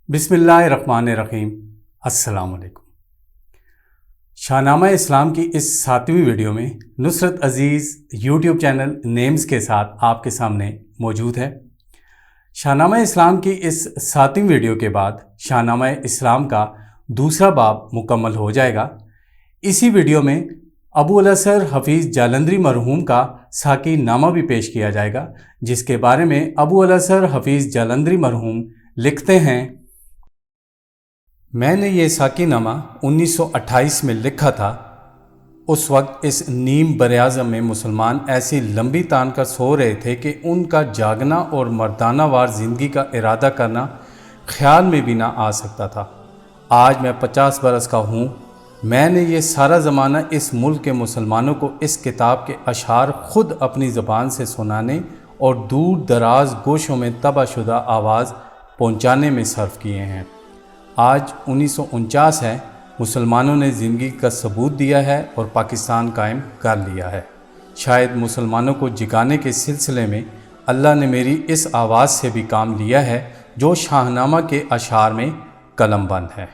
बिस्मिल्लाहिर्रहमानिर्रहीम। अस्सलाम वालेकुम। शाहनामा इस्लाम की इस 7वीं वीडियो में नुसरत अज़ीज़ यूट्यूब चैनल नेम्स के साथ आपके सामने मौजूद है। शाहनामा इस्लाम की इस 7वीं वीडियो के बाद शाहनामा इस्लाम का दूसरा बाब मुकम्मल हो जाएगा। इसी वीडियो में अबू अल-असर हफ़ीज़ जालंधरी मरहूम का साकी नामा भी पेश किया जाएगा, जिसके बारे में अबू अल-असर हफ़ीज़ जालंधरी मरहूम लिखते हैं, मैंने ये साकी नामा 1928 में लिखा था। उस वक्त इस नीम बरआज़म में मुसलमान ऐसी लंबी तान कर सो रहे थे कि उनका जागना और मर्दाना वार ज़िंदगी का इरादा करना ख्याल में भी ना आ सकता था। आज मैं 50 बरस का हूँ। मैंने ये सारा ज़माना इस मुल्क के मुसलमानों को इस किताब के अशार ख़ुद अपनी ज़बान से सुनाने और दूर दराज गोशों में तबाहशुदा आवाज़ पहुँचाने में सर्फ किए हैं। आज 1949 है। मुसलमानों ने ज़िंदगी का सबूत दिया है और पाकिस्तान कायम कर लिया है। शायद मुसलमानों को जगाने के सिलसिले में अल्लाह ने मेरी इस आवाज़ से भी काम लिया है जो शाहनामा के अशार में कलमबंद है।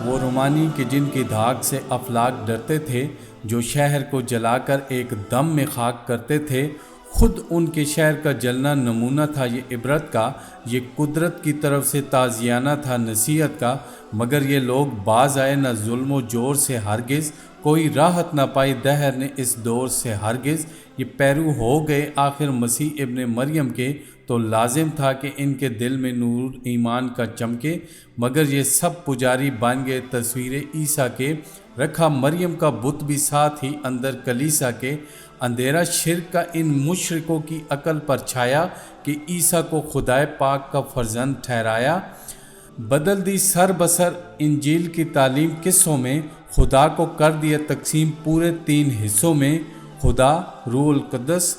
वो रुमानी कि जिनकी धाक से अफलाक डरते थे, जो शहर को जलाकर एक दम में खाक करते थे, ख़ुद उनके शहर का जलना नमूना था ये इबरत का, ये कुदरत की तरफ से ताज़ियाना था नसीहत का। मगर ये लोग बाज आए न जुल्म जोर से हरगिज़, कोई राहत न पाई दहर ने इस दौर से हरगिज़। ये पैरू हो गए आखिर मसीह इब्ने मरियम के, तो लाजिम था कि इनके दिल में नूर ईमान का चमके। मगर ये सब पुजारी बन गए तस्वीर ईसा के, रखा मरियम का बुत भी साथ ही अंदर कलीसा के। अंधेरा शिर्क का इन मुशरिकों की अकल पर छाया कि ईसा को खुदाए पाक का फर्जंद ठहराया। बदल दी सर बसर इंजील की तालीम किस्सों में, खुदा को कर दिया तकसीम पूरे 3 हिस्सों में। खुदा, रूहुल कुद्दस,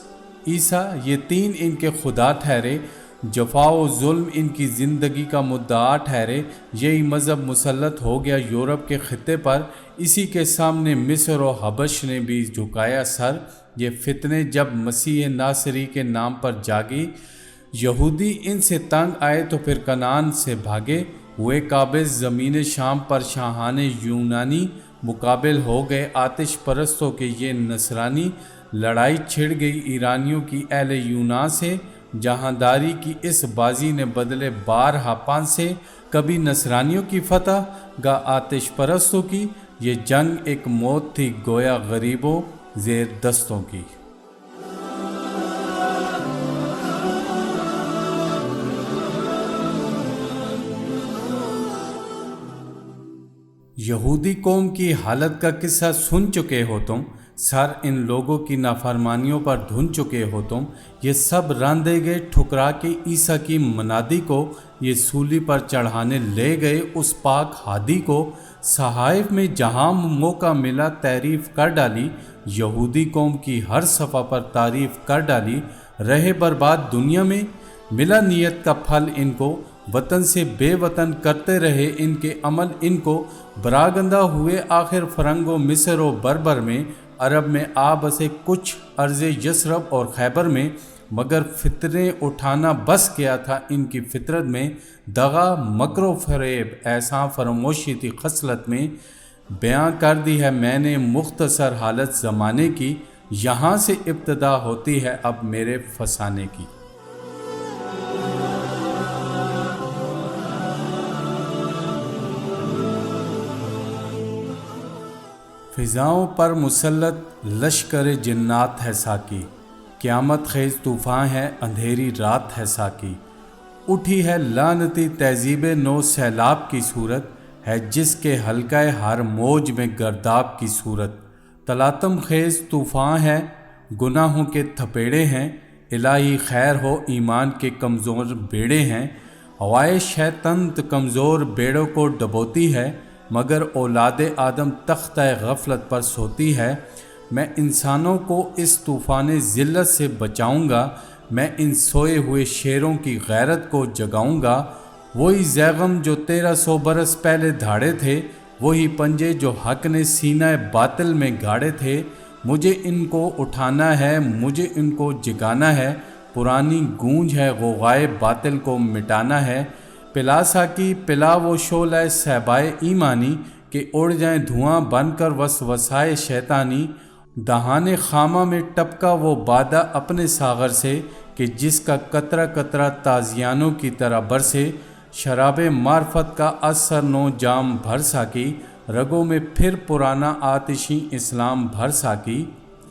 ईसा, ये 3 इनके खुदा ठहरे। जफा व जुल्म इनकी ज़िंदगी का मुद्दा ठहरे। यही मज़हब मुसल्लत हो गया यूरोप के ख़ित्ते पर, इसी के सामने मिस्र व हबश ने भी झुकाया सर। ये फितने जब मसीह नासरी के नाम पर जागी, यहूदी इनसे तंग आए तो फिर कनान से भागे। हुए काबिज़ ज़मीन शाम पर शाहाने यूनानी, मुकाबिल हो गए आतिश परस्तों के ये नसरानी। लड़ाई छिड़ गई ईरानियों की अहले यूनान से, जहांदारी की इस बाजी ने बदले 12 पांसे। कभी नसरानियों की फतह गा आतिश परस्तों की, ये जंग एक मौत थी गोया गरीबों ज़ेर दस्तों की। यहूदी कौम की हालत का किस्सा सुन चुके हो तुम, सर इन लोगों की नाफरमानियों पर धुन चुके हो तुम। ये सब रांधे गए ठुकरा के ईसा की मनादी को, ये सूली पर चढ़ाने ले गए उस पाक हादी को। सहाइफ में जहाँ मौका मिला तारीफ़ कर डाली, यहूदी कौम की हर सफ़ा पर तारीफ़ कर डाली। रहे बर्बाद दुनिया में, मिला नियत का फल इनको, वतन से बेवतन करते रहे इनके अमल इनको। बरागंदा हुए आखिर फ़रंगो मिस्र व बरबर में, अरब में आ बसे कुछ अर्ज़ यसरब और खैबर में। मगर फितरे उठाना बस गया था इनकी फितरत में, दगा मकरो फरेब ऐसा फरमोशी थी खसलत में। बयां कर दी है मैंने मुख्तसर हालत ज़माने की, यहाँ से इब्तदा होती है अब मेरे फसाने की। फ़िज़ाओं पर मुसल्लत लश्कर जिन्नात है साकी, क़यामत ख़ेज़ तूफ़ान है अंधेरी रात है साकी। उठी है लानती तहज़ीब नो सैलाब की सूरत, है जिसके हल्काए हर मौज में गर्दाब की सूरत। तलातम ख़ेज़ तूफ़ान है गुनाहों के थपेड़े हैं, इलाही खैर हो ईमान के कमज़ोर बेड़े हैं। हवाए शैतंत कमज़ोर बेड़ों को डबोती है, मगर औलादे आदम तख्ता गफलत पर सोती है। मैं इंसानों को इस तूफ़ान ज़िल्लत से बचाऊंगा, मैं इन सोए हुए शेरों की गैरत को जगाऊंगा। وہی زیغم جو 1300 برس پہلے دھاڑے تھے، وہی پنجے جو حق نے سینہ باطل میں گاڑے تھے۔ مجھے ان کو اٹھانا ہے، مجھے ان کو جگانا ہے، پرانی گونج ہے غوغائے باطل کو مٹانا ہے۔ پلا ساکی پلا وہ شعلہ صہبائے ایمانی، کہ اڑ جائیں دھواں بن کر وسوسائے شیطانی۔ دہان خامہ میں ٹپکا وہ بادہ اپنے ساغر سے، کہ جس کا قطرہ قطرہ تازیانوں کی طرح برسے۔ شراب معرفت کا اثر نو جام بھر ساکی، رگوں میں پھر پرانا آتشی اسلام بھر ساکی۔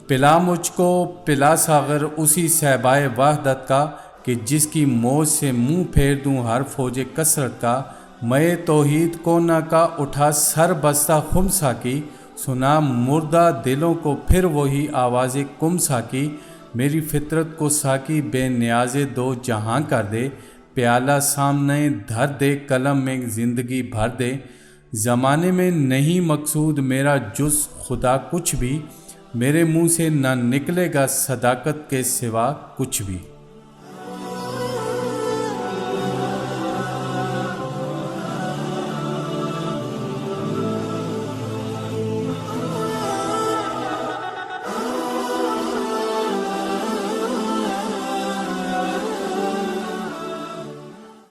پلا مجھ کو پلا ساغر اسی صہبائے وحدت کا، کہ جس کی موج سے منہ پھیر دوں ہر فوج کثرت کا۔ میں توحید کو نہ کا اٹھا سر بستہ خم ساکی، سنا مردہ دلوں کو پھر وہی آواز کم ساکی۔ میری فطرت کو ساکی بے نیاز دو جہاں کر دے، پیالہ سامنے دھر دے قلم میں زندگی بھر دے۔ زمانے میں نہیں مقصود میرا جز خدا کچھ بھی، میرے منہ سے نہ نکلے گا صداقت کے سوا کچھ بھی۔